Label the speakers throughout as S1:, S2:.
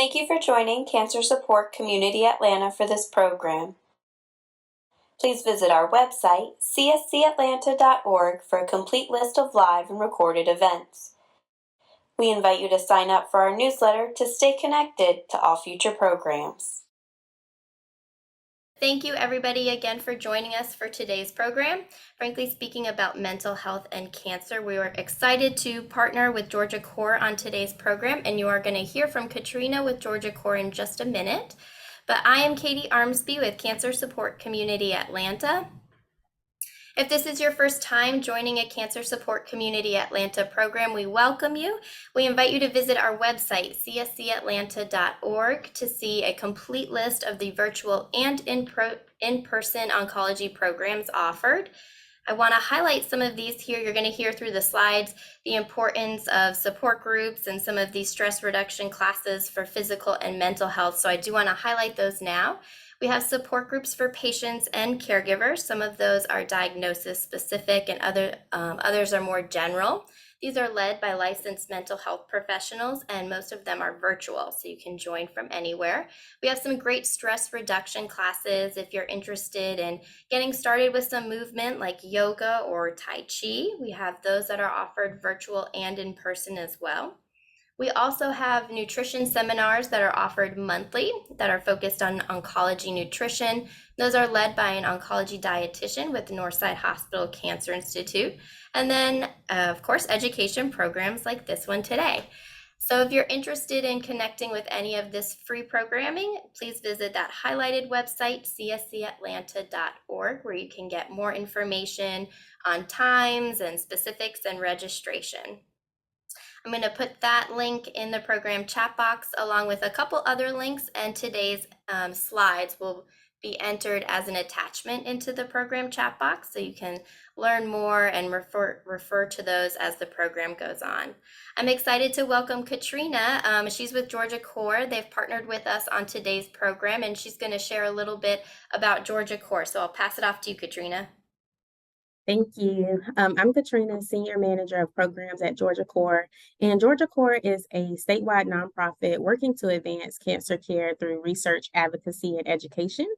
S1: Thank you for joining Cancer Support Community Atlanta for this program. Please visit our website, cscatlanta.org, for a complete list of live and recorded events. We invite you to sign up for our newsletter to stay connected to all future programs. Thank you everybody again for joining us for today's program. Frankly speaking about mental health and cancer, we were excited to partner with Georgia Core on today's program, and you are going to hear from Katrina with Georgia Core in just a minute. But I am Katie Armsby with Cancer Support Community Atlanta. If this is your first time joining a Cancer Support Community Atlanta program, we welcome you. We invite you to visit our website, cscatlanta.org, to see a complete list of the virtual and in-person oncology programs offered. I want to highlight some of these here. You're going to hear through the slides the importance of support groups and some of these stress reduction classes for physical and mental health. So I do want to highlight those now. We have support groups for patients and caregivers. Some of those are diagnosis specific and others are more general. These are led by licensed mental health professionals, and most of them are virtual, so you can join from anywhere. We have some great stress reduction classes if you're interested in getting started with some movement like yoga or Tai Chi. We have those that are offered virtual and in person as well. We also have nutrition seminars that are offered monthly that are focused on oncology nutrition. Those are led by an oncology dietitian with the Northside Hospital Cancer Institute. And then, of course, education programs like this one today. So if you're interested in connecting with any of this free programming, please visit that highlighted website, cscatlanta.org, where you can get more information on times and specifics and registration. I'm going to put that link in the program chat box along with a couple other links, and today's slides will be entered as an attachment into the program chat box, so you can learn more and refer to those as the program goes on. I'm excited to welcome Katrina. She's with Georgia Core. They've partnered with us on today's program, and she's going to share a little bit about Georgia Core. So I'll pass it off to you, Katrina.
S2: Thank you. I'm Katrina, Senior Manager of Programs at Georgia Core, and Georgia Core is a statewide nonprofit working to advance cancer care through research, advocacy, and education.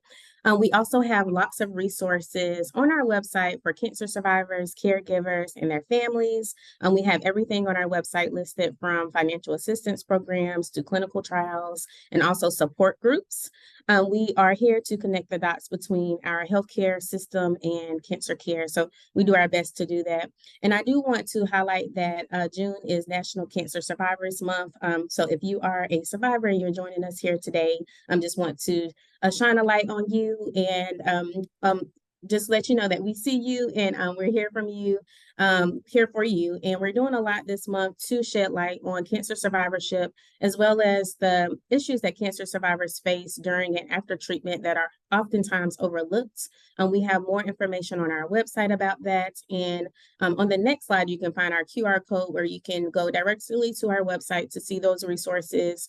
S2: We also have lots of resources on our website for cancer survivors, caregivers, and their families. We have everything on our website listed from financial assistance programs to clinical trials and also support groups. We are here to connect the dots between our healthcare system and cancer care. So we do our best to do that. And I do want to highlight that June is National Cancer Survivors Month. So if you are a survivor and you're joining us here today, I just want to shine a light on you and just let you know that we see you and we're here for you, and we're doing a lot this month to shed light on cancer survivorship, as well as the issues that cancer survivors face during and after treatment that are oftentimes overlooked. We have more information on our website about that, and on the next slide you can find our QR code where you can go directly to our website to see those resources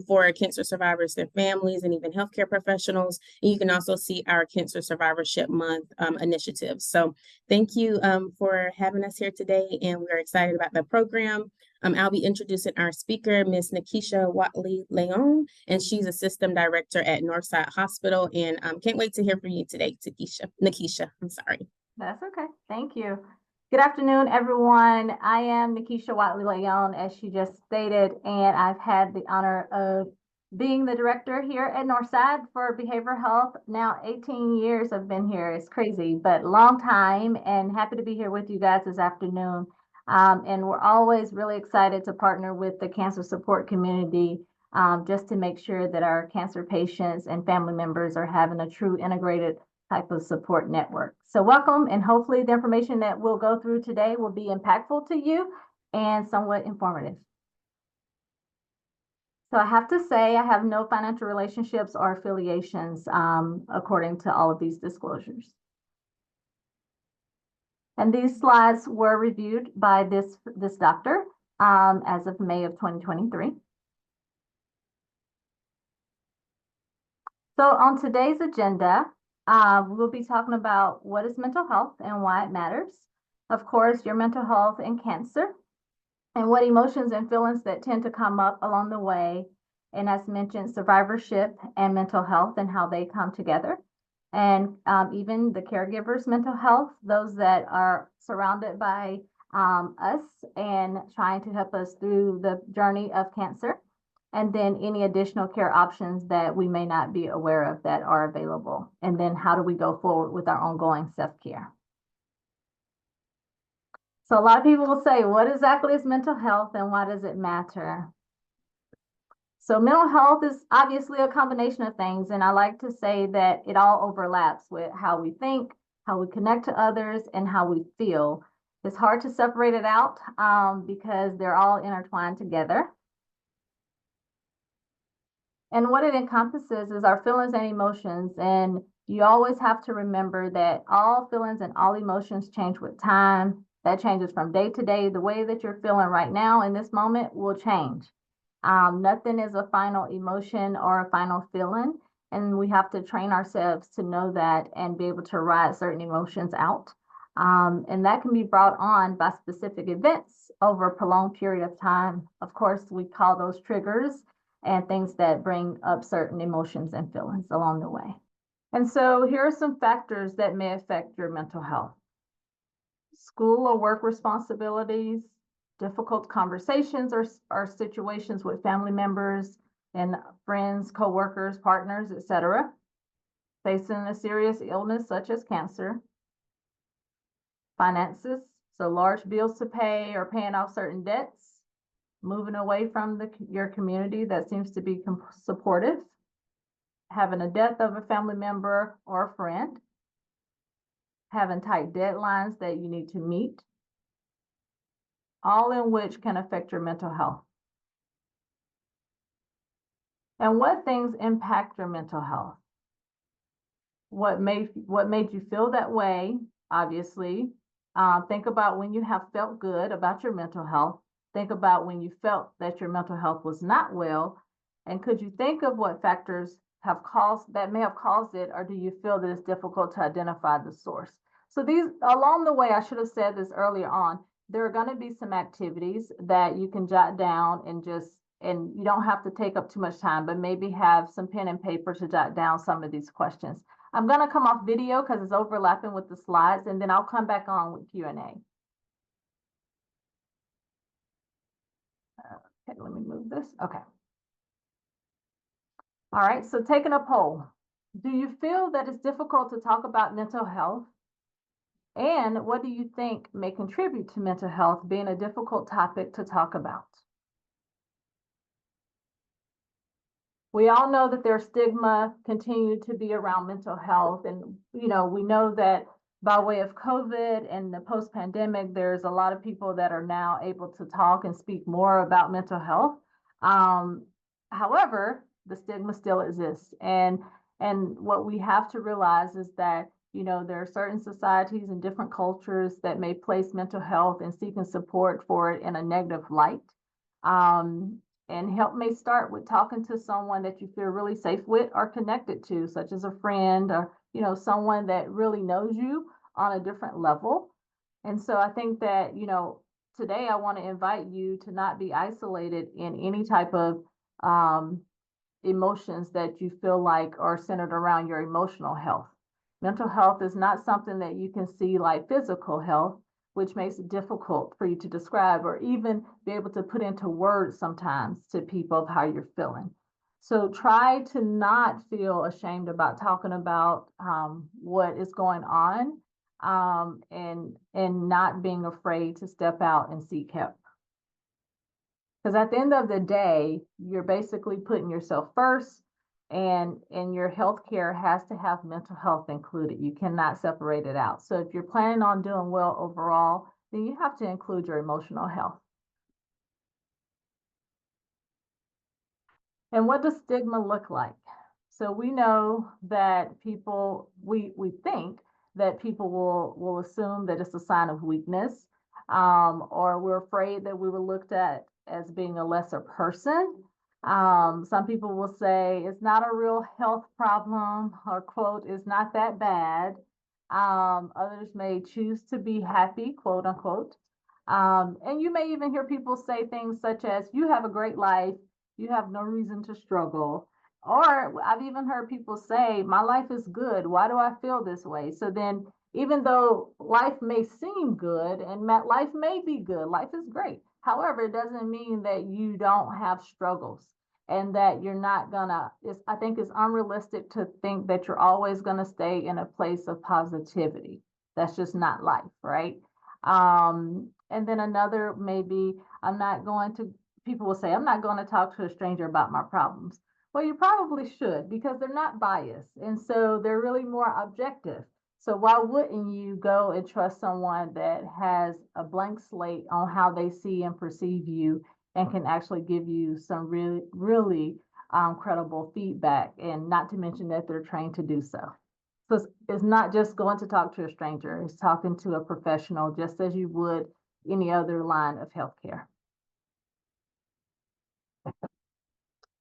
S2: for cancer survivors, their families, and even healthcare professionals. And you can also see our Cancer Survivorship Month initiatives. So thank you for having us here today, and we're excited about the program. I'll be introducing our speaker, Ms. Nikeisha Whatley-León, and she's a system director at Northside Hospital, and can't wait to hear from you today, Nikeisha, I'm sorry.
S3: That's okay, thank you. Good afternoon, everyone. I am Nikeisha Whatley-León, as she just stated, and I've had the honor of being the director here at Northside for behavioral health. Now 18 years I've been here. It's crazy, but long time, and happy to be here with you guys this afternoon. And we're always really excited to partner with the cancer support community just to make sure that our cancer patients and family members are having a true integrated type of support network. So welcome, and hopefully the information that we'll go through today will be impactful to you and somewhat informative. So I have to say I have no financial relationships or affiliations according to all of these disclosures. And these slides were reviewed by this doctor as of May of 2023. So on today's agenda, we'll be talking about what is mental health and why it matters. Of course, your mental health and cancer, and what emotions and feelings that tend to come up along the way, And as mentioned, survivorship and mental health and how they come together. And even the caregivers' mental health, those that are surrounded by us and trying to help us through the journey of cancer. And then any additional care options that we may not be aware of that are available. And then how do we go forward with our ongoing self-care? So a lot of people will say, what exactly is mental health and why does it matter? So mental health is obviously a combination of things, and I like to say that it all overlaps with how we think, how we connect to others, and how we feel. It's hard to separate it out because they're all intertwined together. And what it encompasses is our feelings and emotions. And you always have to remember that all feelings and all emotions change with time. That changes from day to day. The way that you're feeling right now in this moment will change. Nothing is a final emotion or a final feeling. And we have to train ourselves to know that and be able to ride certain emotions out. And that can be brought on by specific events over a prolonged period of time. Of course, we call those triggers and things that bring up certain emotions and feelings along the way. And so here are some factors that may affect your mental health. School or work responsibilities, difficult conversations or situations with family members and friends, coworkers, partners, etc. Facing a serious illness such as cancer. Finances, so large bills to pay or paying off certain debts. Moving away from your community that seems to be supportive, having a death of a family member or a friend, having tight deadlines that you need to meet, all in which can affect your mental health. And what things impact your mental health? What made you feel that way? Obviously, think about when you have felt good about your mental health. Think about when you felt that your mental health was not well, and could you think of what factors may have caused it, or do you feel that it's difficult to identify the source? So these, along the way, I should have said this earlier on, there are going to be some activities that you can jot down and you don't have to take up too much time, but maybe have some pen and paper to jot down some of these questions. I'm going to come off video because it's overlapping with the slides, and then I'll come back on with Q&A. Okay, let me move this. Okay. All right, so taking a poll. Do you feel that it's difficult to talk about mental health? And what do you think may contribute to mental health being a difficult topic to talk about? We all know that there's stigma continue to be around mental health. And, we know that by way of COVID and the post-pandemic, there's a lot of people that are now able to talk and speak more about mental health. However, the stigma still exists. And what we have to realize is that, there are certain societies and different cultures that may place mental health and seeking support for it in a negative light. And help may start with talking to someone that you feel really safe with or connected to, such as a friend or, someone that really knows you on a different level. And so I think that, today I want to invite you to not be isolated in any type of emotions that you feel like are centered around your emotional health. Mental health is not something that you can see like physical health, which makes it difficult for you to describe or even be able to put into words sometimes to people of how you're feeling. So try to not feel ashamed about talking about what is going on and not being afraid to step out and seek help. Because at the end of the day, you're basically putting yourself first, and your healthcare has to have mental health included. You cannot separate it out. So if you're planning on doing well overall, then you have to include your emotional health. And what does stigma look like? So we know that we think that people will assume that it's a sign of weakness, or we're afraid that we were looked at as being a lesser person. Some people will say it's not a real health problem, or quote, it's not that bad. Others may choose to be happy, quote unquote. And you may even hear people say things such as, you have a great life, You have no reason to struggle. Or I've even heard people say, my life is good. Why do I feel this way? So then, even though life may seem good and life may be good, life is great. However, it doesn't mean that you don't have struggles and that you're not gonna, I think it's unrealistic to think that you're always gonna stay in a place of positivity. That's just not life, right? And then another maybe, people will say, I'm not going to talk to a stranger about my problems. Well, you probably should, because they're not biased. And so they're really more objective. So why wouldn't you go and trust someone that has a blank slate on how they see and perceive you and can actually give you some really, really credible feedback, and not to mention that they're trained to do so. So it's not just going to talk to a stranger, it's talking to a professional just as you would any other line of healthcare.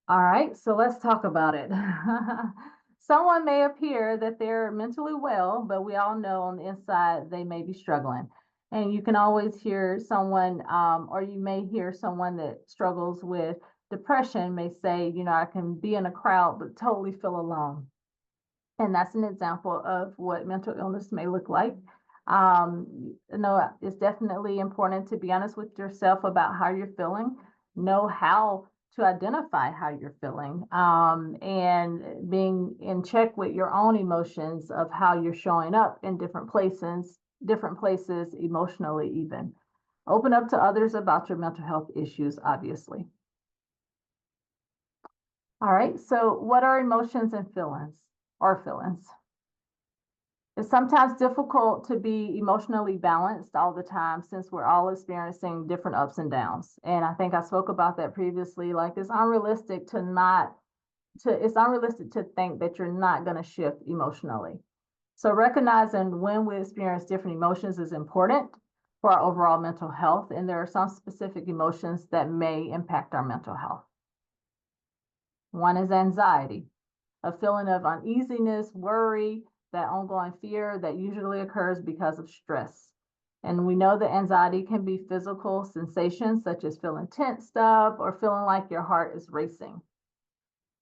S3: All right, so let's talk about it. Someone may appear that they're mentally well, but we all know on the inside they may be struggling. And you can always hear someone, or you may hear someone that struggles with depression may say, I can be in a crowd, but totally feel alone. And that's an example of what mental illness may look like. It's definitely important to be honest with yourself about how you're feeling, know how to identify how you're feeling, and being in check with your own emotions of how you're showing up in different places emotionally even. Open up to others about your mental health issues, obviously. All right, so what are emotions and feelings? It's sometimes difficult to be emotionally balanced all the time since we're all experiencing different ups and downs. And I think I spoke about that previously. Like it's unrealistic to think that you're not going to shift emotionally. So recognizing when we experience different emotions is important for our overall mental health. And there are some specific emotions that may impact our mental health. One is anxiety, a feeling of uneasiness, worry, that ongoing fear that usually occurs because of stress. And we know that anxiety can be physical sensations such as feeling tensed up or feeling like your heart is racing.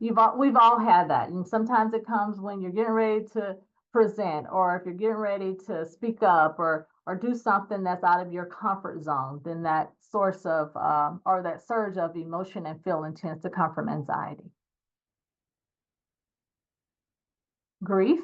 S3: We've all had that. And sometimes it comes when you're getting ready to present, or if you're getting ready to speak up or do something that's out of your comfort zone, then that source of or that surge of emotion and feeling tends to come from anxiety. Grief,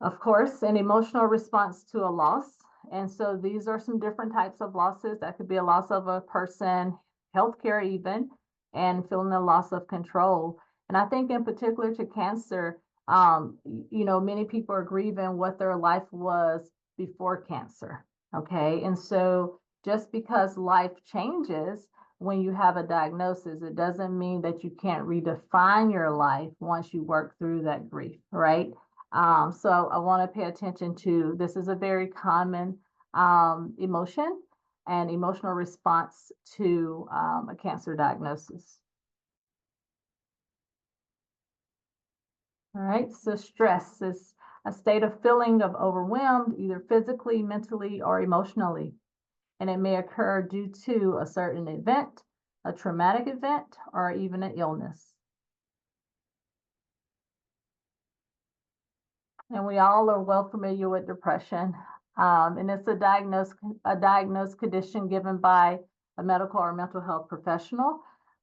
S3: of course, an emotional response to a loss. And so these are some different types of losses. That could be a loss of a person, healthcare even, and feeling the loss of control. And I think in particular to cancer, many people are grieving what their life was before cancer. Okay. And so just because life changes when you have a diagnosis, it doesn't mean that you can't redefine your life once you work through that grief, right? So I want to pay attention to, this is a very common emotion and emotional response to a cancer diagnosis. All right, so stress is a state of feeling of overwhelmed, either physically, mentally, or emotionally. And it may occur due to a certain event, a traumatic event, or even an illness. And we all are well familiar with depression. And it's a diagnosed condition given by a medical or mental health professional,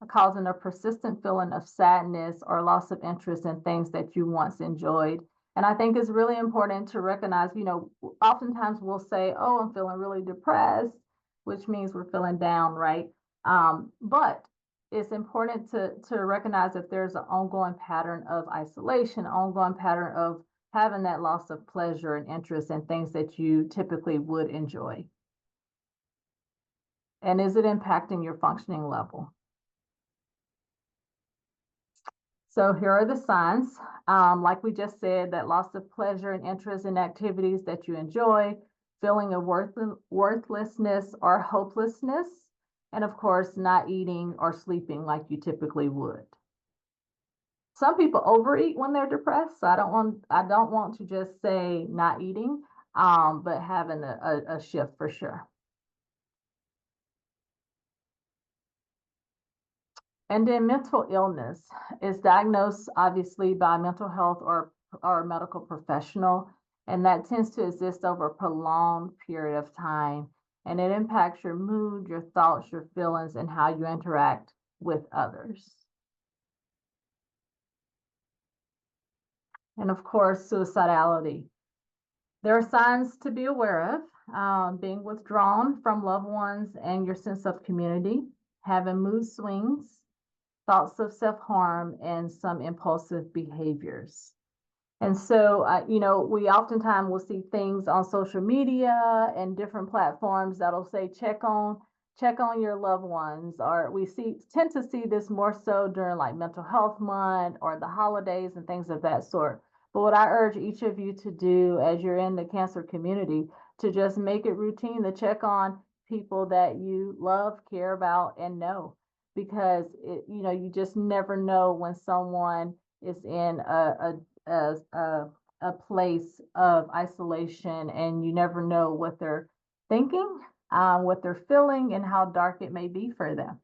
S3: causing a persistent feeling of sadness or loss of interest in things that you once enjoyed. And I think it's really important to recognize, oftentimes we'll say, oh, I'm feeling really depressed, which means we're feeling down, right? But it's important to recognize if there's an ongoing pattern of isolation, ongoing pattern of having that loss of pleasure and interest in things that you typically would enjoy. And is it impacting your functioning level? So here are the signs. Like we just said, that loss of pleasure and interest in activities that you enjoy, feeling of worthlessness or hopelessness, and of course, not eating or sleeping like you typically would. Some people overeat when they're depressed. So I don't want to just say not eating, but having a shift for sure. And then mental illness is diagnosed obviously by a mental health or a medical professional, and that tends to exist over a prolonged period of time. And it impacts your mood, your thoughts, your feelings, and how you interact with others. And of course, suicidality. There are signs to be aware of, being withdrawn from loved ones and your sense of community, having mood swings, thoughts of self-harm, and some impulsive behaviors. And so, we oftentimes will see things on social media and different platforms that'll say, check on your loved ones, or we tend to see this more so during like mental health month or the holidays and things of that sort. But what I urge each of you to do as you're in the cancer community, to just make it routine to check on people that you love, care about, and know, because you just never know when someone is in a place of isolation, and you never know what they're thinking, what they're feeling, and how dark it may be for them.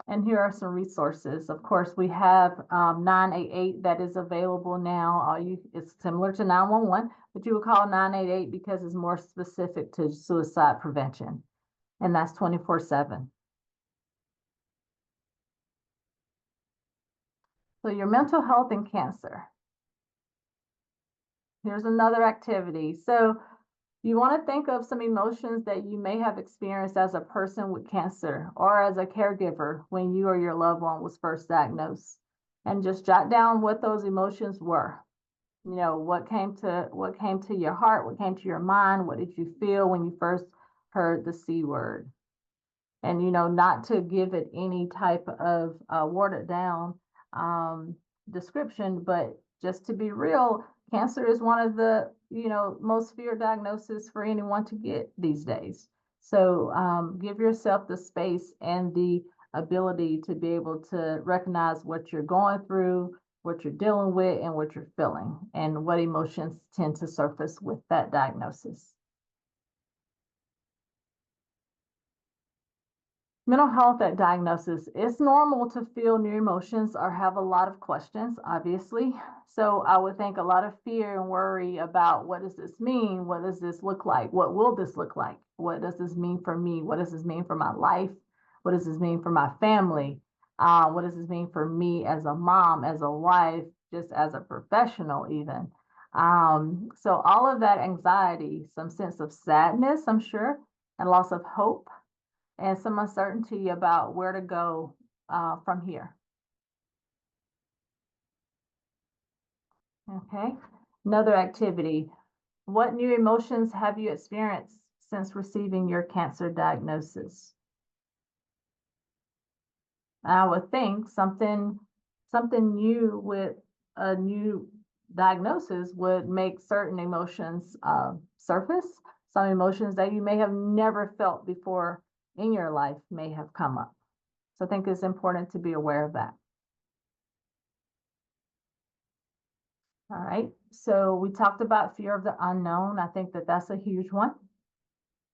S3: And here are some resources. Of course, we have 988 that is available now. It's similar to 911, but you would call 988 because it's more specific to suicide prevention, and that's 24/7. So your mental health and cancer. Here's another activity. So you want to think of some emotions that you may have experienced as a person with cancer or as a caregiver when you or your loved one was first diagnosed, and just jot down what those emotions were. What came to your heart, what came to your mind, what did you feel when you first heard the C word? And not to give it any type of watered down description, but just to be real, cancer is one of the most feared diagnoses for anyone to get these days. So give yourself the space and the ability to be able to recognize what you're going through, what you're dealing with, and what you're feeling, and what emotions tend to surface with that diagnosis. Mental health at diagnosis. It's normal to feel new emotions or have a lot of questions, obviously. So I would think a lot of fear and worry about, what does this mean? What does this look like? What will this look like? What does this mean for me? What does this mean for my life? What does this mean for my family? What does this mean for me as a mom, as a wife, just as a professional even? So all of that anxiety, some sense of sadness, I'm sure, and loss of hope, and some uncertainty about where to go from here. Okay, another activity. What new emotions have you experienced since receiving your cancer diagnosis? I would think something new with a new diagnosis would make certain emotions surface. Some emotions that you may have never felt before in your life may have come up. So I think it's important to be aware of that. All right, so we talked about fear of the unknown. I think that that's a huge one.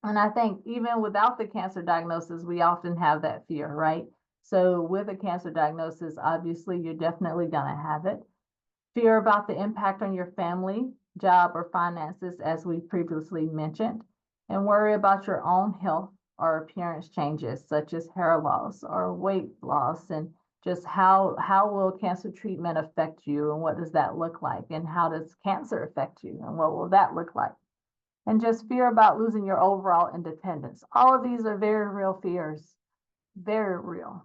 S3: And I think even without the cancer diagnosis, we often have that fear, right? So with a cancer diagnosis, obviously, you're definitely going to have it. Fear about the impact on your family, job, or finances, as we previously mentioned, and worry about your own health or appearance changes, such as hair loss or weight loss, and just how will cancer treatment affect you, and what does that look like, and how does cancer affect you, and what will that look like? And just fear about losing your overall independence. All of these are very real fears, very real.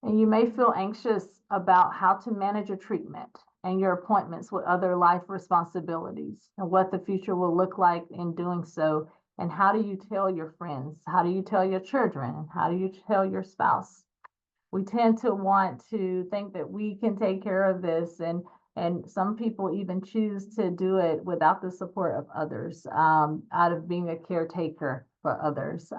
S3: And you may feel anxious about how to manage your treatment and your appointments with other life responsibilities, and what the future will look like in doing so. And how do you tell your friends? How do you tell your children? How do you tell your spouse? We tend to want to think that we can take care of this, and some people even choose to do it without the support of others, out of being a caretaker for others.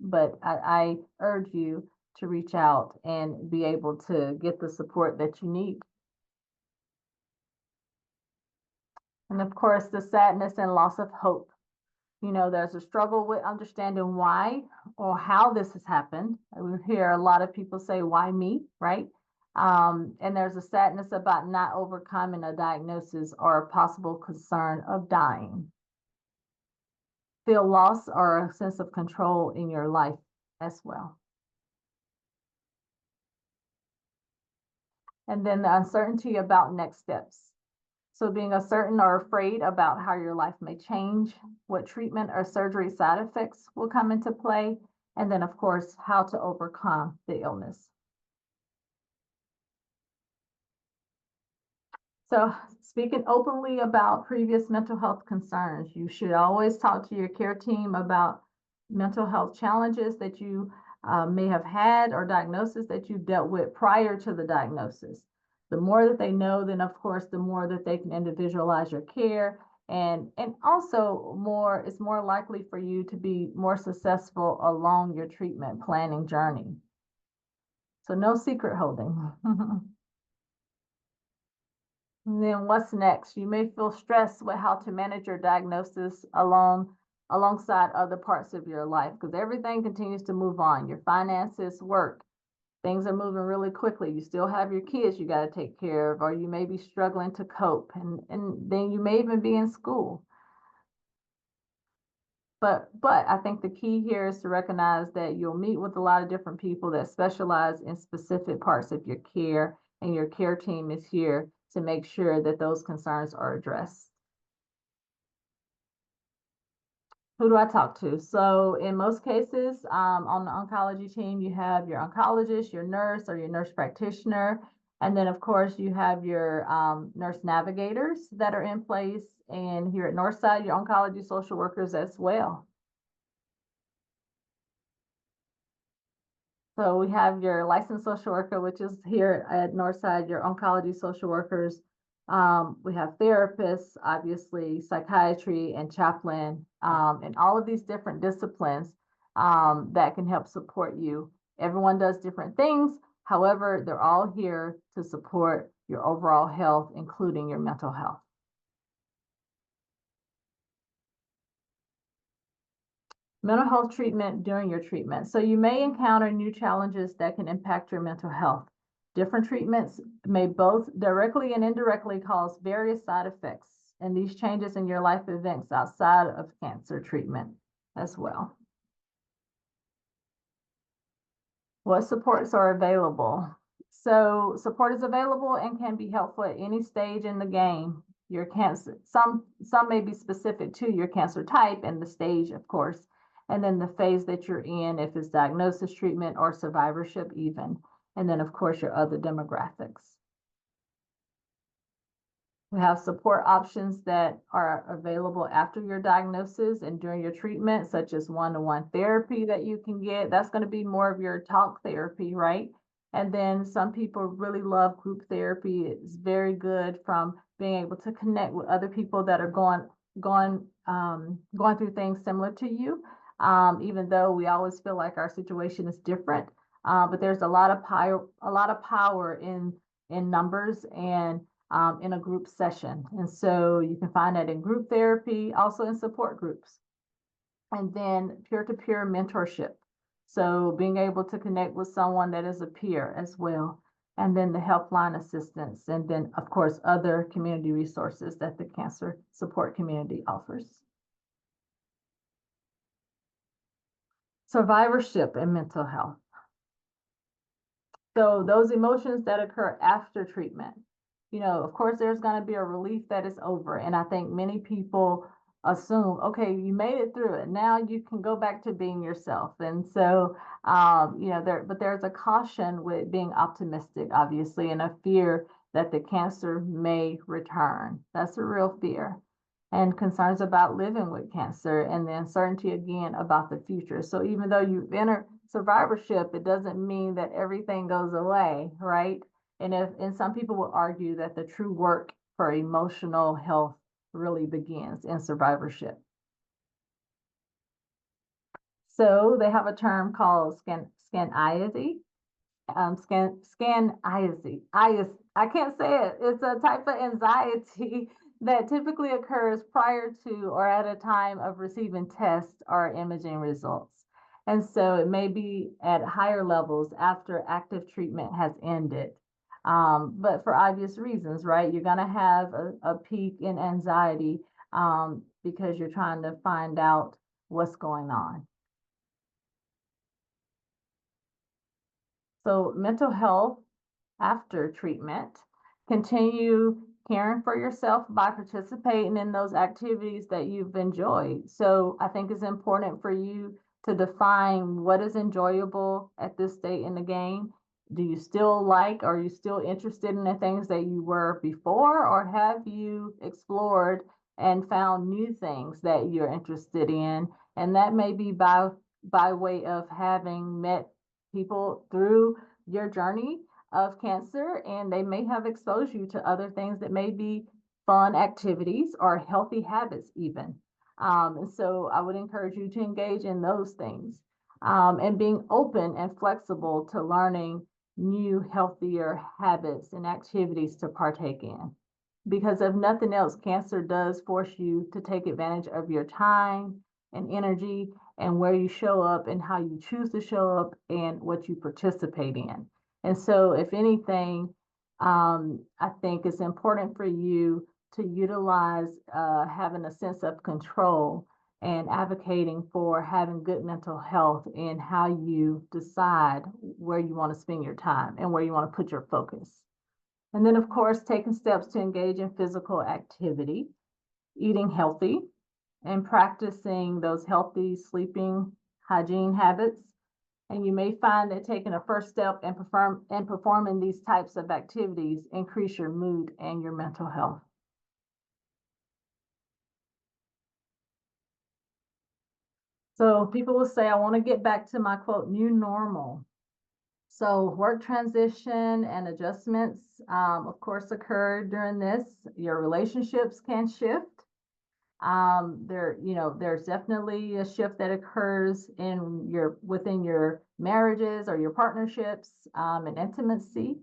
S3: But I urge you to reach out and be able to get the support that you need. And of course, the sadness and loss of hope. There's a struggle with understanding why or how this has happened. We hear a lot of people say, why me, right? And there's a sadness about not overcoming a diagnosis or a possible concern of dying. Feel loss or a sense of control in your life as well. And then the uncertainty about next steps. So being uncertain or afraid about how your life may change, what treatment or surgery side effects will come into play, and then of course, how to overcome the illness. So speaking openly about previous mental health concerns, you should always talk to your care team about mental health challenges that you may have had or diagnoses that you dealt with prior to the diagnosis. The more that they know, then of course, the more that they can individualize your care, and also it's more likely for you to be more successful along your treatment planning journey. So no secret holding. And then what's next? You may feel stressed with how to manage your diagnosis alongside other parts of your life, because everything continues to move on. Your finances, work, things are moving really quickly. You still have your kids you got to take care of, or you may be struggling to cope, and then you may even be in school. But I think the key here is to recognize that you'll meet with a lot of different people that specialize in specific parts of your care, and your care team is here to make sure that those concerns are addressed. Who do I talk to? So in most cases, on the oncology team, you have your oncologist, your nurse, or your nurse practitioner. And then, of course, you have your nurse navigators that are in place. And here at Northside, your oncology social workers as well. So we have your licensed social worker, which is here at Northside, your oncology social workers. We have therapists, obviously, psychiatry and chaplain, and all of these different disciplines that can help support you. Everyone does different things. However, they're all here to support your overall health, including your mental health. Mental health treatment during your treatment. So you may encounter new challenges that can impact your mental health. Different treatments may both directly and indirectly cause various side effects, and these changes in your life events outside of cancer treatment as well. What supports are available? So support is available and can be helpful at any stage in the game. Your cancer, some may be specific to your cancer type and the stage, of course, and then the phase that you're in, if it's diagnosis, treatment, or survivorship even. And then, of course, your other demographics. We have support options that are available after your diagnosis and during your treatment, such as one-to-one therapy that you can get. That's going to be more of your talk therapy, right? And then some people really love group therapy. It's very good from being able to connect with other people that are going through things similar to you. Even though we always feel like our situation is different, but there's a lot of power in numbers and in a group session. And so you can find that in group therapy, also in support groups. And then peer-to-peer mentorship. So being able to connect with someone that is a peer as well. And then the helpline assistance. And then, of course, other community resources that the cancer support community offers. Survivorship and mental health. So those emotions that occur after treatment. Of course, there's going to be a relief that it's over. And I think many people assume, okay, you made it through it. Now you can go back to being yourself. And so, but there's a caution with being optimistic, obviously, and a fear that the cancer may return. That's a real fear. And concerns about living with cancer, and the uncertainty again about the future. So even though you've entered survivorship, it doesn't mean that everything goes away, right? And some people will argue that the true work for emotional health really begins in survivorship. So they have a term called scaniasis. Scaniasis. I can't say it. It's a type of anxiety that typically occurs prior to or at a time of receiving tests or imaging results. And so it may be at higher levels after active treatment has ended. But for obvious reasons, right? You're going to have a peak in anxiety because you're trying to find out what's going on. So mental health after treatment, continue caring for yourself by participating in those activities that you've enjoyed. So I think it's important for you to define what is enjoyable at this state in the game. Do you still like, are you still interested in the things that you were before, or have you explored and found new things that you're interested in? And that may be by way of having met people through your journey of cancer, and they may have exposed you to other things that may be fun activities or healthy habits even. And so I would encourage you to engage in those things, and being open and flexible to learning new healthier habits and activities to partake in. Because if nothing else, cancer does force you to take advantage of your time and energy and where you show up and how you choose to show up and what you participate in. And so, if anything, I think it's important for you to utilize having a sense of control and advocating for having good mental health in how you decide where you want to spend your time and where you want to put your focus. And then, of course, taking steps to engage in physical activity, eating healthy, and practicing those healthy sleeping hygiene habits. And you may find that taking a first step and performing these types of activities increase your mood and your mental health. So people will say, I want to get back to my quote, new normal. So work transition and adjustments, of course, occur during this. Your relationships can shift. There's definitely a shift that occurs within your marriages or your partnerships, and intimacy.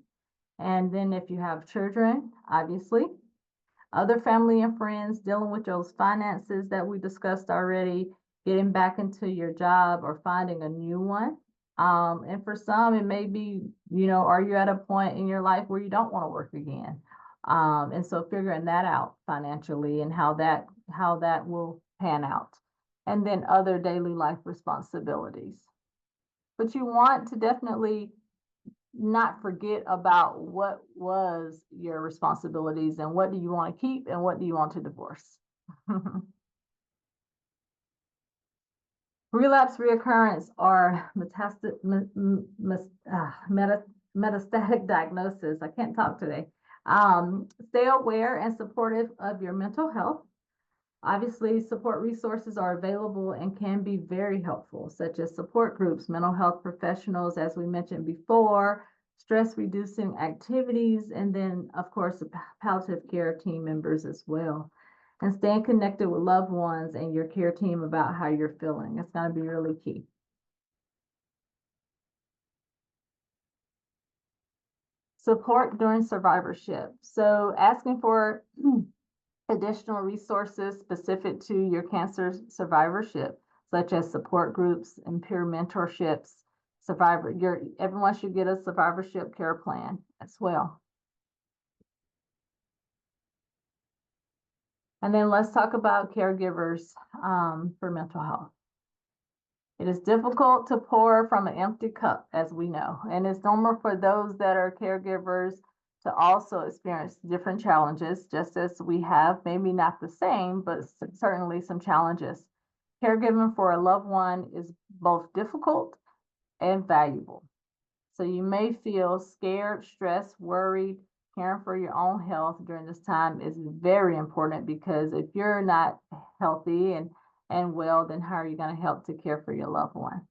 S3: And then if you have children, obviously, other family and friends, dealing with those finances that we discussed already, getting back into your job or finding a new one. And for some, it may be, are you at a point in your life where you don't want to work again? And so figuring that out financially and how that will pan out. And then other daily life responsibilities. But you want to definitely not forget about what was your responsibilities and what do you want to keep and what do you want to divorce. Relapse, reoccurrence, or metastatic diagnosis. I can't talk today. Stay aware and supportive of your mental health. Obviously, support resources are available and can be very helpful, such as support groups, mental health professionals, as we mentioned before, stress reducing activities, and then, of course, palliative care team members as well. And staying connected with loved ones and your care team about how you're feeling. It's going to be really key. Support during survivorship. So asking for additional resources specific to your cancer survivorship, such as support groups and peer mentorships. Everyone should get a survivorship care plan as well. And then let's talk about caregivers for mental health. It is difficult to pour from an empty cup, as we know, and it's normal for those that are caregivers to also experience different challenges, just as we have, maybe not the same, but certainly some challenges. Caregiving for a loved one is both difficult and valuable. So you may feel scared, stressed, worried. Caring for your own health during this time is very important, because if you're not healthy and well, then how are you going to help to care for your loved one?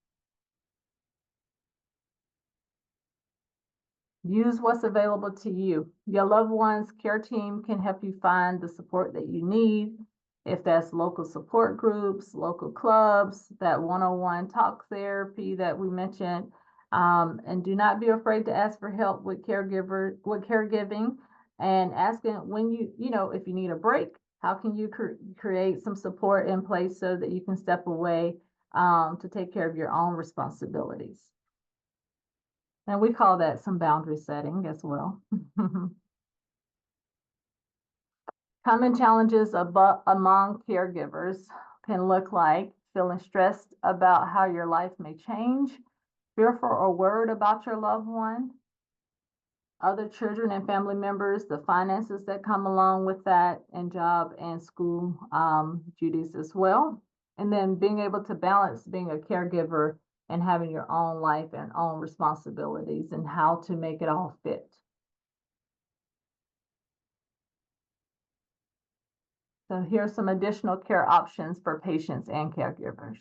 S3: Use what's available to you. Your loved one's care team can help you find the support that you need. If that's local support groups, local clubs, that one-on-one talk therapy that we mentioned. And do not be afraid to ask for help with caregiving. and asking when if you need a break, how can you create some support in place so that you can step away to take care of your own responsibilities. And we call that some boundary setting as well. Common challenges among caregivers can look like feeling stressed about how your life may change, fearful or worried about your loved one, other children and family members, the finances that come along with that, and job and school duties as well. And then being able to balance being a caregiver and having your own life and own responsibilities and how to make it all fit. So here's some additional care options for patients and caregivers.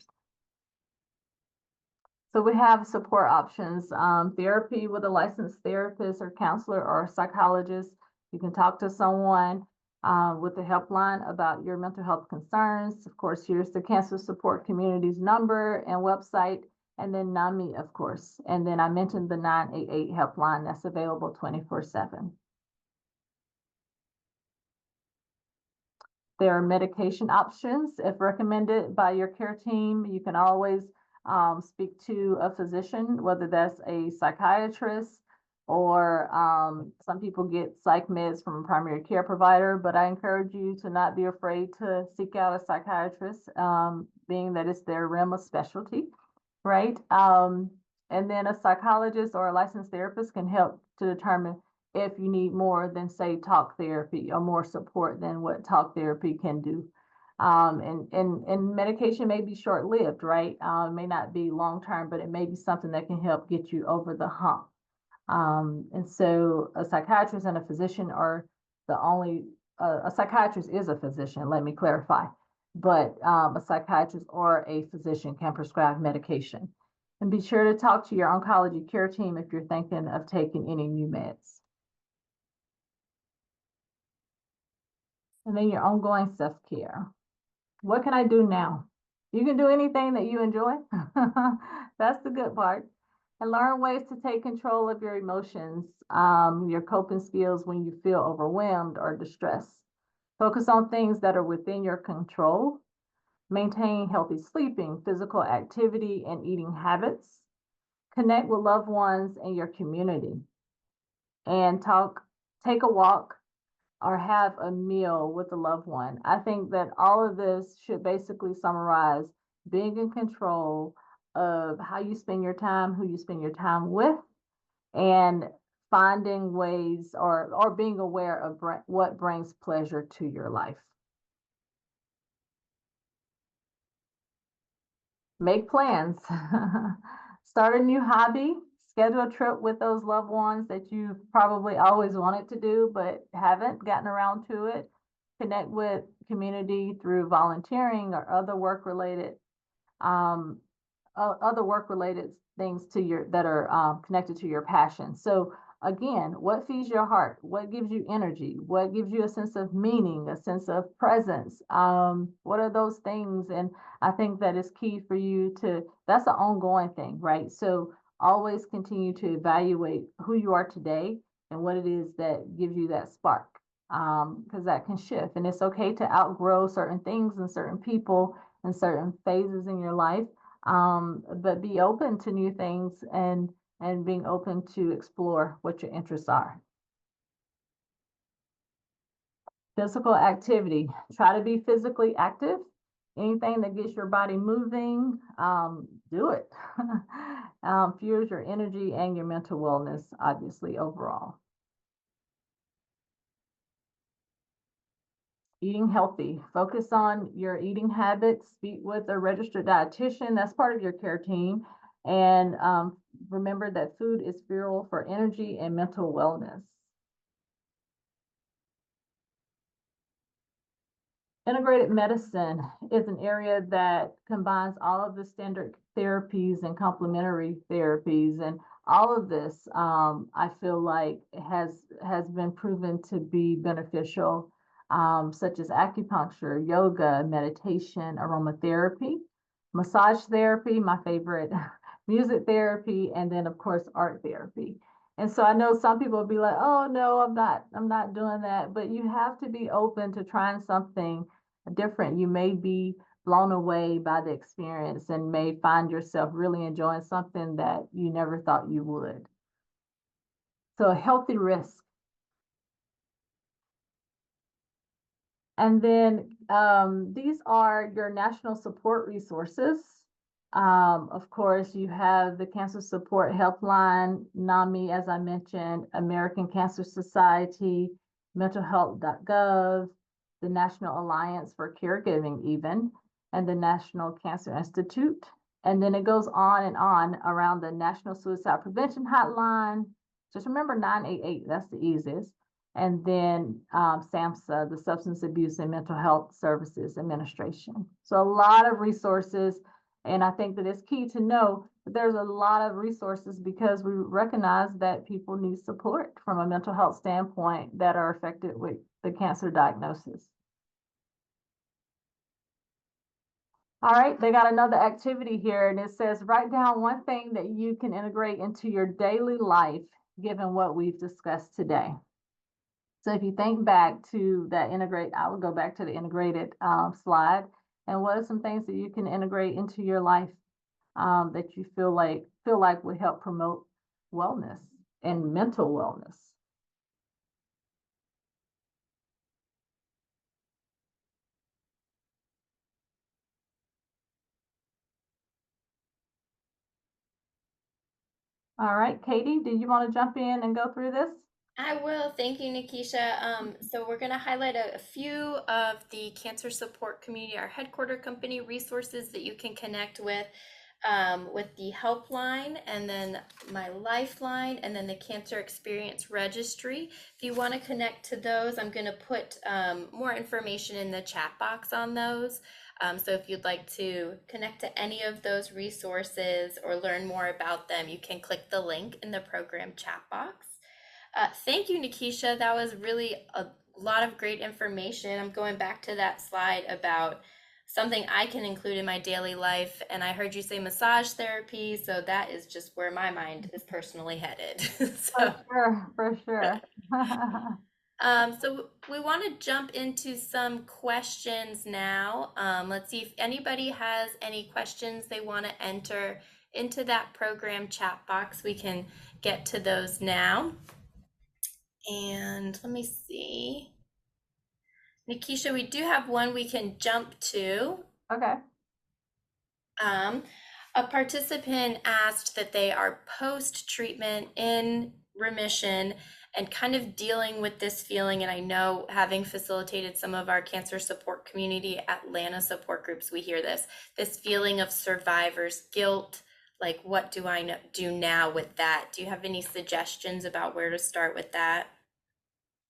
S3: So we have support options, therapy with a licensed therapist or counselor or psychologist. You can talk to someone with the helpline about your mental health concerns. Of course, here's the Cancer Support Community's number and website, and then NAMI, of course. And then I mentioned the 988 helpline that's available 24/7. There are medication options. If recommended by your care team, you can always speak to a physician, whether that's a psychiatrist or some people get psych meds from a primary care provider, but I encourage you to not be afraid to seek out a psychiatrist, being that it's their realm of specialty, right? And then a psychologist or a licensed therapist can help to determine if you need more than, say, talk therapy or more support than what talk therapy can do. And medication may be short-lived, right? May not be long-term, but it may be something that can help get you over the hump. And so a psychiatrist and a physician are the only, a psychiatrist is a physician, let me clarify, but a psychiatrist or a physician can prescribe medication. And be sure to talk to your oncology care team if you're thinking of taking any new meds. And then your ongoing self-care. What can I do now? You can do anything that you enjoy. That's the good part. And learn ways to take control of your emotions, your coping skills when you feel overwhelmed or distressed. Focus on things that are within your control. Maintain healthy sleeping, physical activity, and eating habits. Connect with loved ones in your community. And take a walk, or have a meal with a loved one. I think that all of this should basically summarize being in control of how you spend your time, who you spend your time with, and finding ways or being aware of what brings pleasure to your life. Make plans. Start a new hobby. Schedule a trip with those loved ones that you've probably always wanted to do, but haven't gotten around to it. Connect with community through volunteering or other work-related things that are connected to your passion. So again, what feeds your heart? What gives you energy? What gives you a sense of meaning, a sense of presence? What are those things? And I think that is key for you that's an ongoing thing, right? So always continue to evaluate who you are today and what it is that gives you that spark, because that can shift. And it's okay to outgrow certain things and certain people and certain phases in your life, but be open to new things and being open to explore what your interests are. Physical activity. Try to be physically active. Anything that gets your body moving, do it. Fuels your energy and your mental wellness, obviously, overall. Eating healthy. Focus on your eating habits. Speak with a registered dietitian. That's part of your care team. And remember that food is fuel for energy and mental wellness. Integrated medicine is an area that combines all of the standard therapies and complementary therapies, and all of this, I feel like has been proven to be beneficial, such as acupuncture, yoga, meditation, aromatherapy, massage therapy, my favorite, music therapy, and then of course art therapy. And so I know some people will be like, oh no, I'm not doing that. But you have to be open to trying something different. You may be blown away by the experience and may find yourself really enjoying something that you never thought you would. So a healthy risk. And then these are your national support resources. Of course, you have the Cancer Support Helpline, NAMI, as I mentioned, American Cancer Society, mentalhealth.gov, the National Alliance for Caregiving even, and the National Cancer Institute. And then it goes on and on around the National Suicide Prevention Hotline. Just remember 988, that's the easiest. And then SAMHSA, the Substance Abuse and Mental Health Services Administration. So a lot of resources. And I think that it's key to know that there's a lot of resources because we recognize that people need support from a mental health standpoint that are affected with the cancer diagnosis. All right, they got another activity here and it says, write down one thing that you can integrate into your daily life, given what we've discussed today. So if you think back to that I would go back to the integrated slide. And what are some things that you can integrate into your life that you feel like would help promote wellness and mental wellness? All right, Katie, do you want to jump in and go through this?
S1: I will. Thank you, Nikeisha. So we're going to highlight a few of the cancer support community, our headquarter company resources that you can connect with the helpline, and then my lifeline, and then the Cancer Experience Registry. If you want to connect to those, I'm going to put more information in the chat box on those. So if you'd like to connect to any of those resources or learn more about them, you can click the link in the program chat box. Thank you, Nikeisha. That was really a lot of great information. I'm going back to that slide about something I can include in my daily life. And I heard you say massage therapy. So that is just where my mind is personally headed.
S3: For sure.
S1: So we want to jump into some questions now. Let's see if anybody has any questions they want to enter into that program chat box. We can get to those now. And let me see. Nikeisha, we do have one we can jump to.
S3: Okay.
S1: A participant asked that they are post-treatment in remission and kind of dealing with this feeling. And I know, having facilitated some of our cancer support community Atlanta support groups, we hear this feeling of survivor's guilt. Like, what do I do now with that? Do you have any suggestions about where to start with that?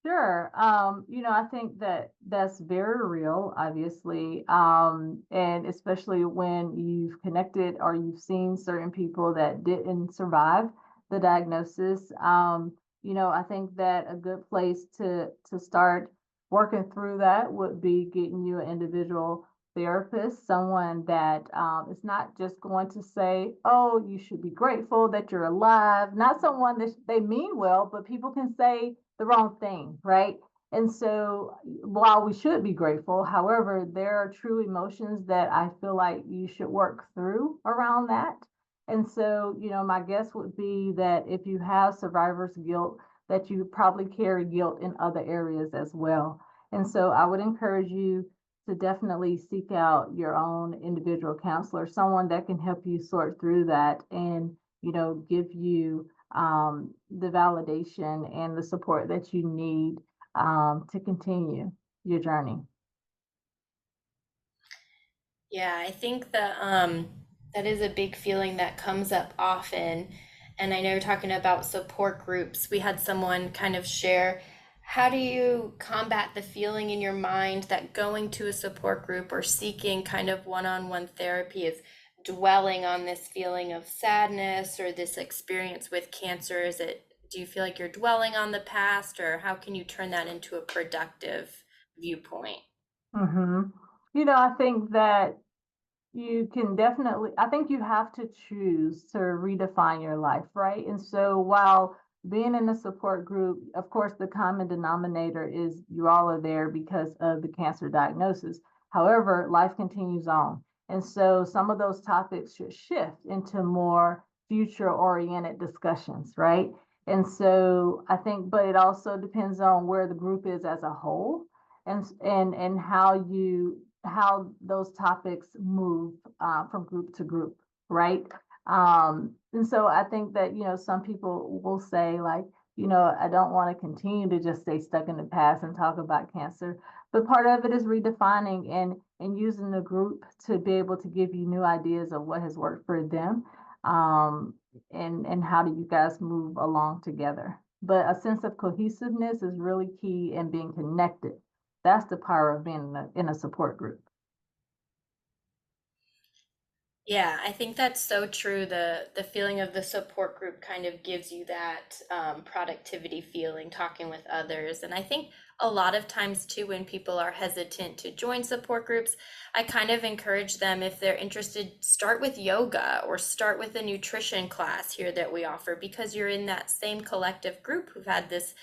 S3: Sure. I think that that's very real, obviously. And especially when you've connected or you've seen certain people that didn't survive the diagnosis. I think that a good place to start working through that would be getting you an individual therapist, someone that is not just going to say, oh, you should be grateful that you're alive, not someone that they mean well, but people can say the wrong thing, right? And so while we should be grateful, however, there are true emotions that I feel like you should work through around that. And so, my guess would be that if you have survivor's guilt, that you probably carry guilt in other areas as well. And so I would encourage you to definitely seek out your own individual counselor, someone that can help you sort through that and, give you the validation and the support that you need to continue your journey.
S1: Yeah, I think that is a big feeling that comes up often. And I know you're talking about support groups. We had someone kind of share, how do you combat the feeling in your mind that going to a support group or seeking kind of one-on-one therapy is dwelling on this feeling of sadness or this experience with cancer? Do you feel like you're dwelling on the past, or how can you turn that into a productive viewpoint?
S3: Mm-hmm. I think that I think you have to choose to redefine your life, right? And so while being in a support group, of course, the common denominator is you all are there because of the cancer diagnosis. However, life continues on. And so some of those topics should shift into more future oriented discussions, right? And so I think, but it also depends on where the group is as a whole and how those topics move from group to group, right? And so I think that, some people will say like, I don't want to continue to just stay stuck in the past and talk about cancer. But part of it is redefining and using the group to be able to give you new ideas of what has worked for them. And how do you guys move along together? But a sense of cohesiveness is really key in being connected. That's the power of being in a support group.
S1: Yeah, I think that's so true. The feeling of the support group kind of gives you that productivity feeling, talking with others. And I think a lot of times too, when people are hesitant to join support groups, I kind of encourage them, if they're interested, start with yoga or start with a nutrition class here that we offer, because you're in that same collective group who've had this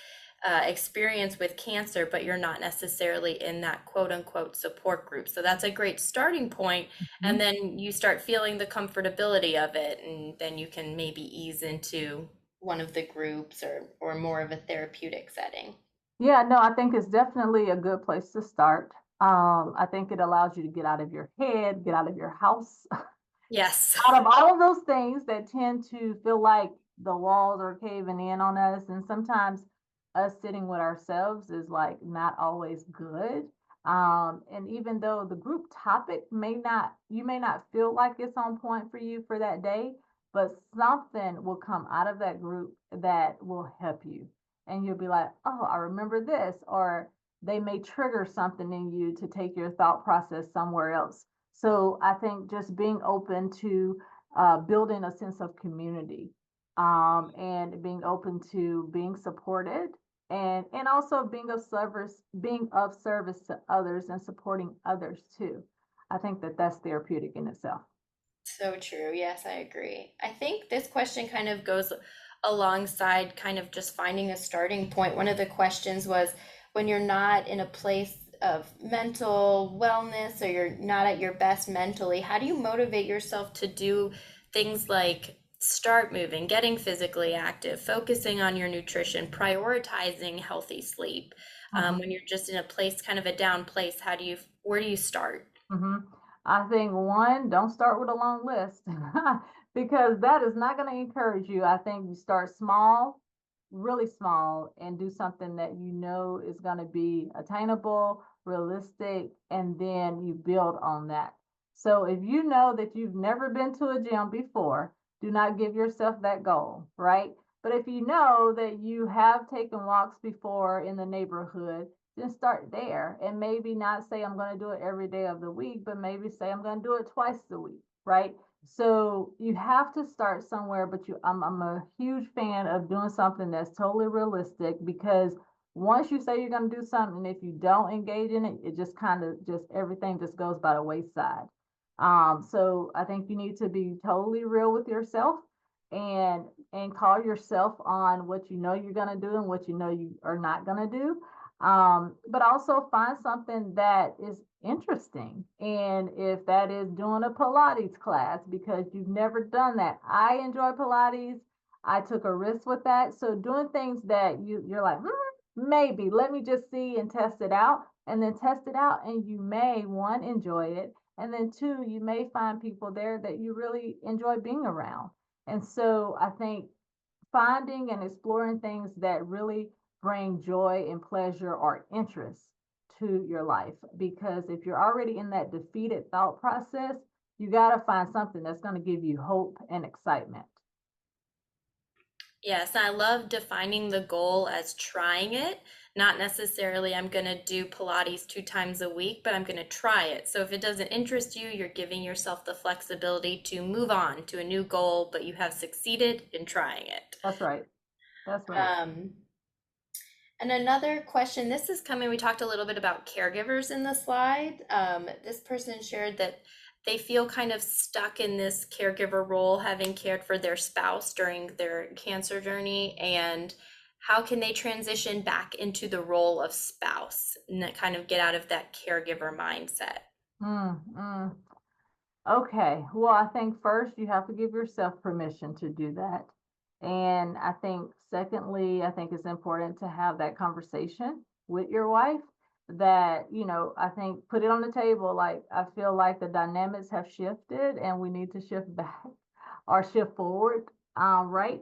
S1: experience with cancer, but you're not necessarily in that quote unquote support group. So that's a great starting point. And then you start feeling the comfortability of it, and then you can maybe ease into one of the groups or more of a therapeutic setting.
S3: Yeah, no, I think it's definitely a good place to start. I think it allows you to get out of your head, get out of your house,
S1: Yes.
S3: out of all of those things that tend to feel like the walls are caving in on us. And sometimes us sitting with ourselves is like not always good. And even though the group topic you may not feel like it's on point for you for that day, but something will come out of that group that will help you. And you'll be like, oh, I remember this, or they may trigger something in you to take your thought process somewhere else. So I think just being open to building a sense of community, and being open to being supported, and also being of service to others and supporting others too. I think that that's therapeutic in itself.
S1: So true. Yes, I agree. I think this question kind of goes alongside kind of just finding a starting point. One of the questions was, when you're not in a place of mental wellness or you're not at your best mentally, how do you motivate yourself to do things like start moving, getting physically active, focusing on your nutrition, prioritizing healthy sleep? When you're just in a place, kind of a down place, where do you start?
S3: hmm I think one, don't start with a long list because that is not going to encourage you. I think you start small, really small, and do something that you know is going to be attainable, realistic, and then you build on that. So if you know that you've never been to a gym before, do not give yourself that goal, right? But if you know that you have taken walks before in the neighborhood, then start there and maybe not say I'm going to do it every day of the week, but maybe say I'm going to do it twice a week, right? So you have to start somewhere, but I'm a huge fan of doing something that's totally realistic, because once you say you're going to do something, if you don't engage in it, it just kind of just everything just goes by the wayside. So I think you need to be totally real with yourself and call yourself on what you know you're going to do and what you know you are not going to do. But also find something that is interesting. And if that is doing a Pilates class because you've never done that, I enjoy Pilates. I took a risk with that. So doing things that you're like, maybe let me just see and test it out, and then test it out, and you may one enjoy it, and then two, you may find people there that you really enjoy being around. And so I think finding and exploring things that really bring joy and pleasure or interest to your life. Because if you're already in that defeated thought process, you got to find something that's going to give you hope and excitement.
S1: Yes, I love defining the goal as trying it, not necessarily I'm going to do Pilates 2 times a week, but I'm going to try it. So if it doesn't interest you, you're giving yourself the flexibility to move on to a new goal, but you have succeeded in trying it.
S3: That's right. That's right.
S1: Um, and another question, this is coming, we talked a little bit about caregivers in the slide. This person shared that they feel kind of stuck in this caregiver role, having cared for their spouse during their cancer journey, and how can they transition back into the role of spouse and kind of get out of that caregiver mindset?
S3: Mm, mm. Okay, well, I think first you have to give yourself permission to do that. And I think secondly, I think it's important to have that conversation with your wife that, I think put it on the table. Like, I feel like the dynamics have shifted and we need to shift back or shift forward, right?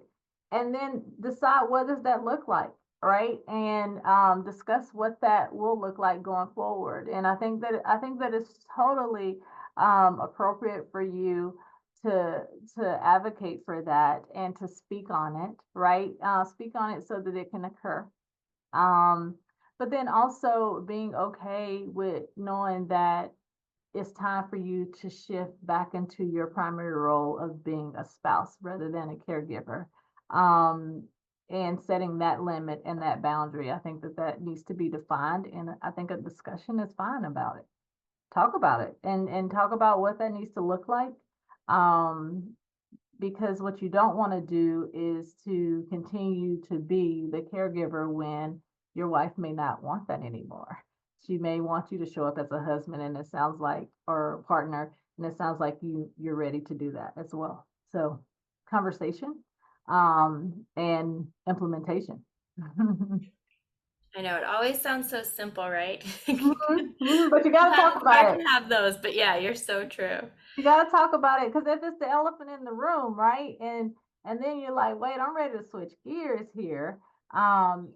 S3: And then decide what does that look like, right? And discuss what that will look like going forward. And I think that it's totally appropriate for you to advocate for that and to speak on it, right? Speak on it so that it can occur. Um, but then also being okay with knowing that it's time for you to shift back into your primary role of being a spouse rather than a caregiver. Um, and setting that limit and that boundary. I think that that needs to be defined, and I think a discussion is fine about it. Talk about it and talk about what that needs to look like. Um, because what you don't want to do is to continue to be the caregiver when your wife may not want that anymore. She may want you to show up as a husband, and it sounds like, or a partner, and it sounds like you're ready to do that as well. So conversation, and implementation.
S1: I know it always sounds so simple, right?
S3: Mhm, mhm, but you got to talk
S1: It's hard
S3: about it.
S1: to have those, but yeah, you're so true.
S3: You gotta talk about it because if it's the elephant in the room, right? And then you're like, wait, I'm ready to switch gears here. And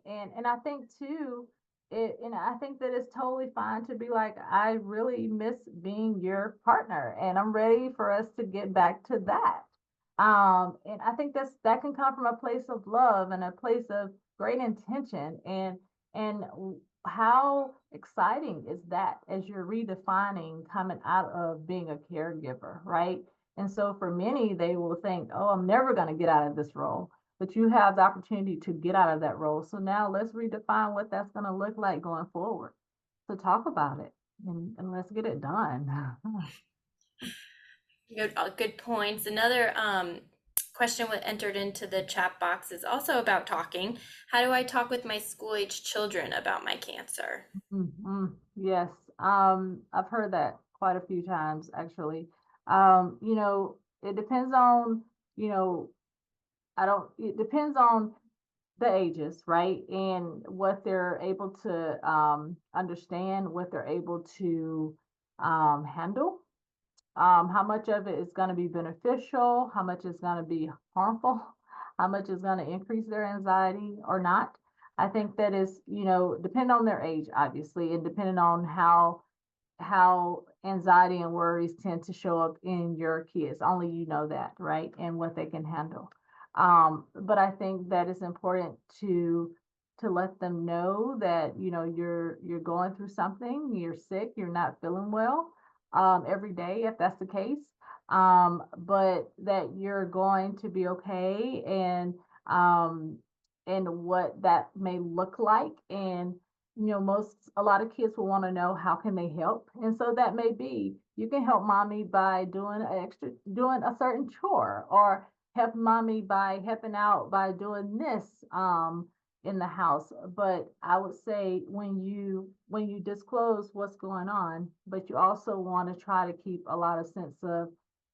S3: I think too, and I think that it's totally fine to be like, I really miss being your partner, and I'm ready for us to get back to that. And I think that can come from a place of love and a place of great intention. And how exciting is that as you're redefining coming out of being a caregiver, right? And so for many, they will think, oh, I'm never going to get out of this role. But you have the opportunity to get out of that role. So now let's redefine what that's going to look like going forward. So talk about it and let's get it done.
S1: Good points. Another question entered into the chat box is also about talking. How do I talk with my school-age children about my cancer?
S3: Yes, I've heard that quite a few times actually. It depends on, you know, it depends on the ages, right? And what they're able to understand, what they're able to handle, how much of it is going to be beneficial, how much is going to be harmful, how much is going to increase their anxiety or not. I think that is, depend on their age, obviously, and depending on how anxiety and worries tend to show up in your kids. Only you know that, right? And what they can handle. But I think that it's important to let them know that you're going through something, you're sick, you're not feeling well every day if that's the case. But that you're going to be okay um and what that may look like. And a lot of kids will want to know how can they help. And so that may be, you can help mommy by doing a certain chore, or help mommy by helping out by doing this in the house. But I would say when you disclose what's going on, but you also want to try to keep a lot of sense of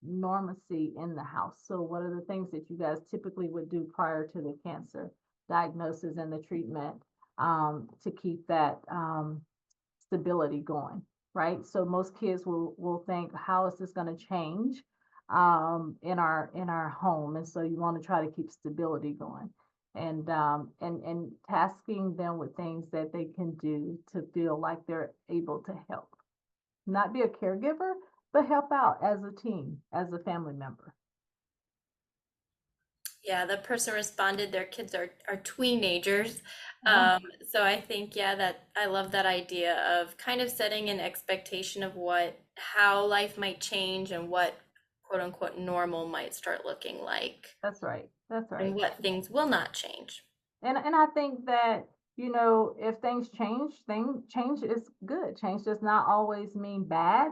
S3: normacy in the house. So what are the things that you guys typically would do prior to the cancer diagnosis and the treatment, to keep that stability going, right? So most kids will think, how is this going to change in our home? And so you want to try to keep stability going, and tasking them with things that they can do to feel like they're able to help, not be a caregiver, but help out as a team, as a family member.
S1: Yeah, the person responded their kids are teenagers.
S3: Yeah,
S1: So I think, yeah, that I love that idea of kind of setting an expectation of how life might change and what quote unquote normal might start looking like
S3: that's right. That's
S1: and
S3: right.
S1: what things will not change.
S3: And I think that, if things change is good. Change does not always mean bad.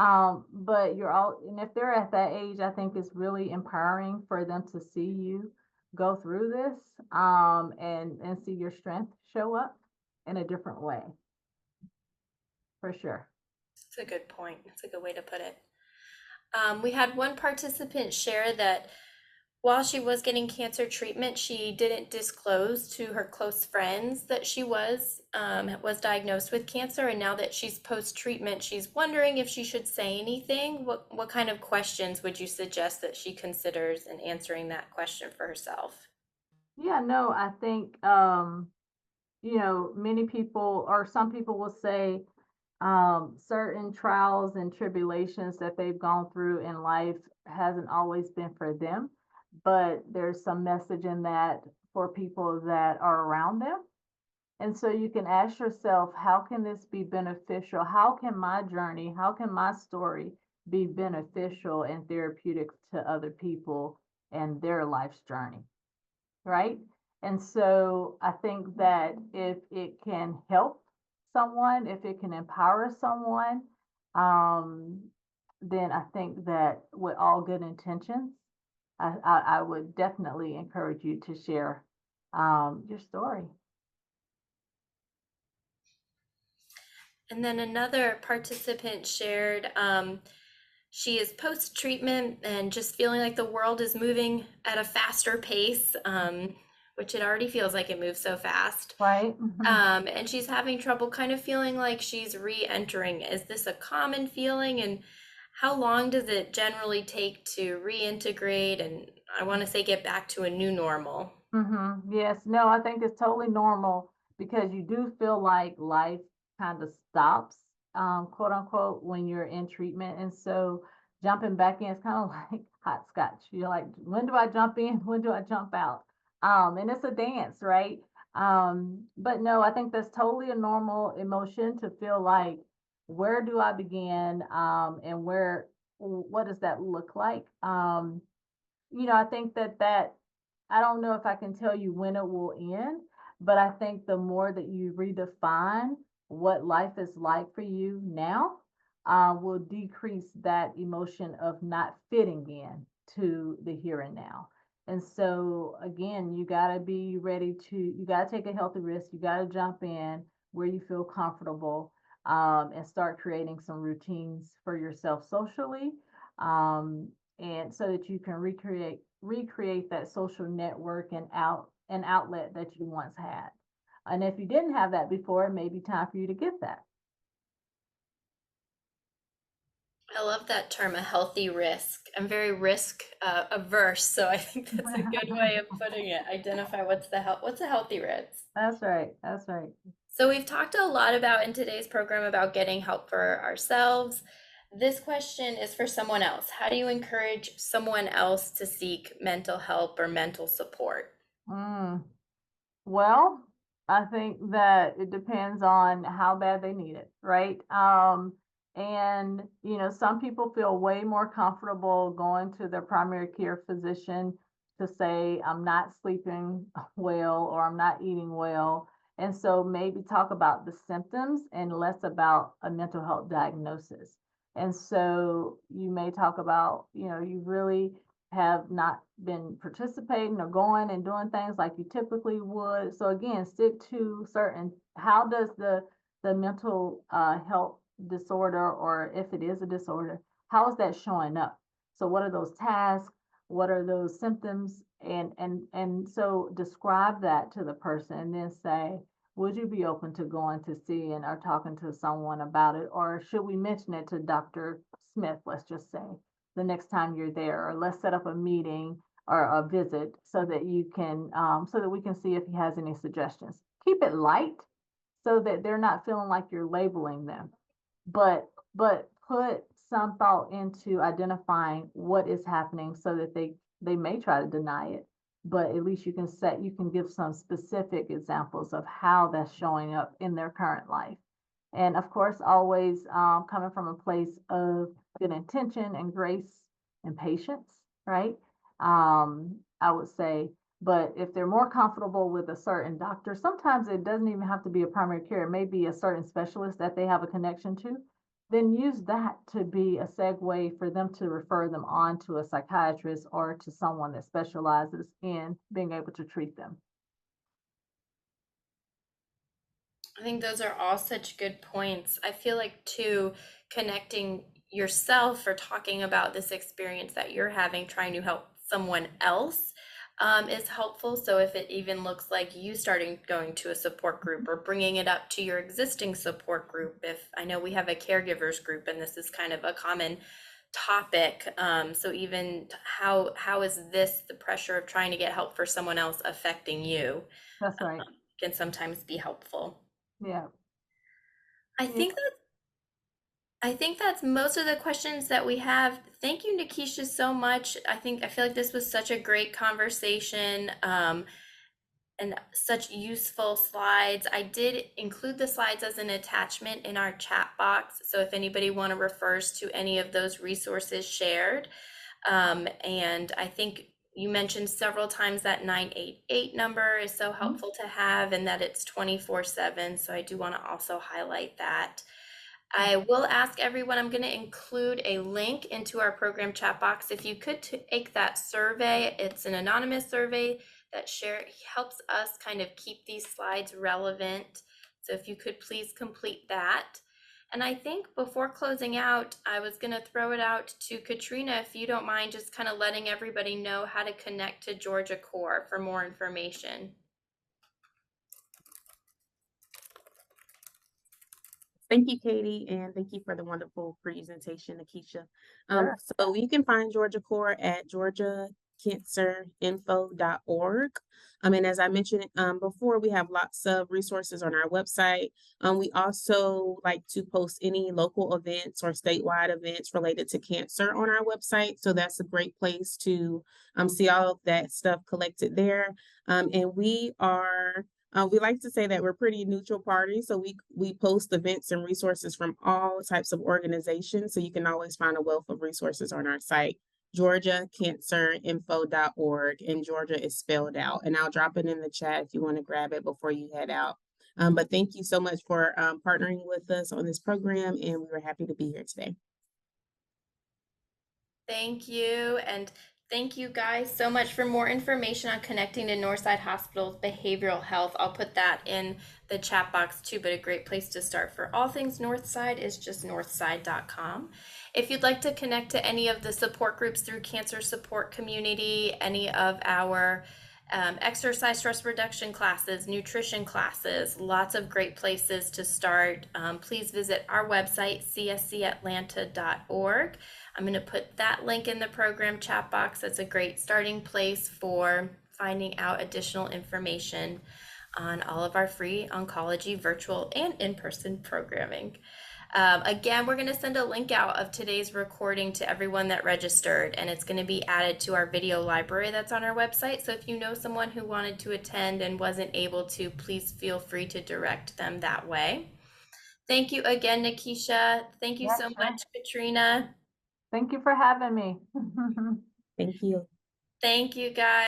S3: But and if they're at that age, I think it's really empowering for them to see you go through this, and see your strength show up in a different way, for sure.
S1: That's a good point. That's a good way to put it. We had one participant share that while she was getting cancer treatment, she didn't disclose to her close friends that she was diagnosed with cancer, and now that she's post-treatment, she's wondering if she should say anything. What kind of questions would you suggest that she considers in answering that question for herself?
S3: Yeah, no, I think, many people or some people will say, certain trials and tribulations that they've gone through in life hasn't always been for them, but there's some message in that for people that are around them. And so you can ask yourself, how can this be beneficial? How can my journey, how can my story be beneficial and therapeutic to other people and their life's journey? Right? And so I think that if it can help someone, if it can empower someone, um, then I think that with all good intentions, I would definitely encourage you to share your story.
S1: And then another participant shared she is post treatment and just feeling like the world is moving at a faster pace, which it already feels like it moves so fast.
S3: Right?
S1: And she's having trouble kind of feeling like she's re entering. Is this a common feeling? And how long does it generally take to reintegrate? And I want to say get back to a new normal.
S3: Yes, no, I think it's totally normal because you do feel like life kind of stops, quote unquote, when you're in treatment. And so jumping back in is kind of like hot scotch. You're like, when do I jump in? When do I jump out? And it's a dance, right? But no, I think that's totally a normal emotion to feel like, where do I begin? And what does that look like? I think that I don't know if I can tell you when it will end, but I think the more that you redefine what life is like for you now, will decrease that emotion of not fitting in to the here and now. And so again, you got to be ready you got to take a healthy risk. You got to jump in where you feel comfortable, and start creating some routines for yourself socially. Um, and so that you can recreate that social network and an outlet that you once had. And if you didn't have that before, it may be time for you to get that.
S1: I love that term, a healthy risk. I'm very risk averse, so I think that's a good way of putting it. Identify what's a healthy risk.
S3: That's right. That's right.
S1: So we've talked a lot about in today's program about getting help for ourselves. This question is for someone else. How do you encourage someone else to seek mental help or mental support?
S3: Mm. Well, I think that it depends on how bad they need it, right? And some people feel way more comfortable going to their primary care physician to say, I'm not sleeping well or I'm not eating well. And so maybe talk about the symptoms and less about a mental health diagnosis. And so you may talk about, you really have not been participating or going and doing things like you typically would. So again, stick to how does the mental health disorder, or if it is a disorder, how is that showing up? So what are those tasks? What are those symptoms? And so describe that to the person and then say, would you be open to going to see and or talking to someone about it? Or should we mention it to Dr. Smith, let's just say, the next time you're there, or let's set up a meeting or a visit so that so that we can see if he has any suggestions. Keep it light so that they're not feeling like you're labeling them, but put some thought into identifying what is happening so that they may try to deny it, but at least you can give some specific examples of how that's showing up in their current life. And of course, always coming from a place of good intention and grace and patience, right? I would say, but if they're more comfortable with a certain doctor, sometimes it doesn't even have to be a primary care. It may be a certain specialist that they have a connection to. then use that to be a segue for them to refer them on to a psychiatrist or to someone that specializes in being able to treat them.
S1: I think those are all such good points. I feel like, too, connecting yourself or talking about this experience that you're having, trying to help someone else, is helpful. So if it even looks like you starting going to a support group or bringing it up to your existing support group, if I know we have a caregivers group and this is kind of a common topic. So even how is this, the pressure of trying to get help for someone else, affecting you,
S3: That's right.
S1: can sometimes be helpful.
S3: Yeah.
S1: I
S3: Yeah.
S1: think that's most of the questions that we have. Thank you, Nikeisha, so much. I feel like this was such a great conversation, and such useful slides. I did include the slides as an attachment in our chat box, so if anybody want to refers to any of those resources shared. And I think you mentioned several times that 988 number is so helpful to have, and that it's 24/7. So I do want to also highlight that. I will ask everyone, I'm going to include a link into our program chat box. If you could take that survey, it's an anonymous survey that helps us kind of keep these slides relevant. So if you could please complete that. And I think before closing out, I was going to throw it out to Katrina, if you don't mind just kind of letting everybody know how to connect to Georgia Core for more information.
S2: Thank you, Katie, and thank you for the wonderful presentation, Nikeisha.
S3: Sure.
S2: So you can find Georgia Core at georgiacancerinfo.org. And as I mentioned before, we have lots of resources on our website. We also like to post any local events or statewide events related to cancer on our website. So that's a great place to see all of that stuff collected there. And we like to say that we're pretty neutral party, so we post events and resources from all types of organizations, so you can always find a wealth of resources on our site, georgiacancerinfo.org, and Georgia is spelled out. And I'll drop it in the chat if you want to grab it before you head out. But thank you so much for partnering with us on this program, and we were happy to be here today.
S1: Thank you. And thank you guys so much. For more information on connecting to Northside Hospital's behavioral health, I'll put that in the chat box too, but a great place to start for all things Northside is just northside.com. If you'd like to connect to any of the support groups through Cancer Support Community, any of our exercise stress reduction classes, nutrition classes, lots of great places to start. Please visit our website, cscatlanta.org. I'm going to put that link in the program chat box. That's a great starting place for finding out additional information on all of our free oncology virtual and in-person programming. Again, we're going to send a link out of today's recording to everyone that registered, and it's going to be added to our video library that's on our website. So if you know someone who wanted to attend and wasn't able to, please feel free to direct them that way. Thank you again, Nikeisha. Thank you so much, Katrina.
S3: Thank you for having me.
S2: Thank you.
S1: Thank you, guys.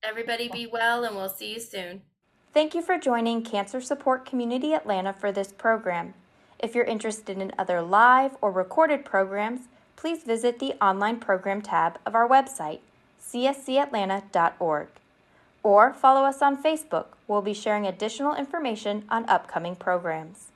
S1: Everybody be well, and we'll see you soon. Thank you for joining Cancer Support Community Atlanta for this program. If you're interested in other live or recorded programs, please visit the online program tab of our website, cscatlanta.org, or follow us on Facebook. We'll be sharing additional information on upcoming programs.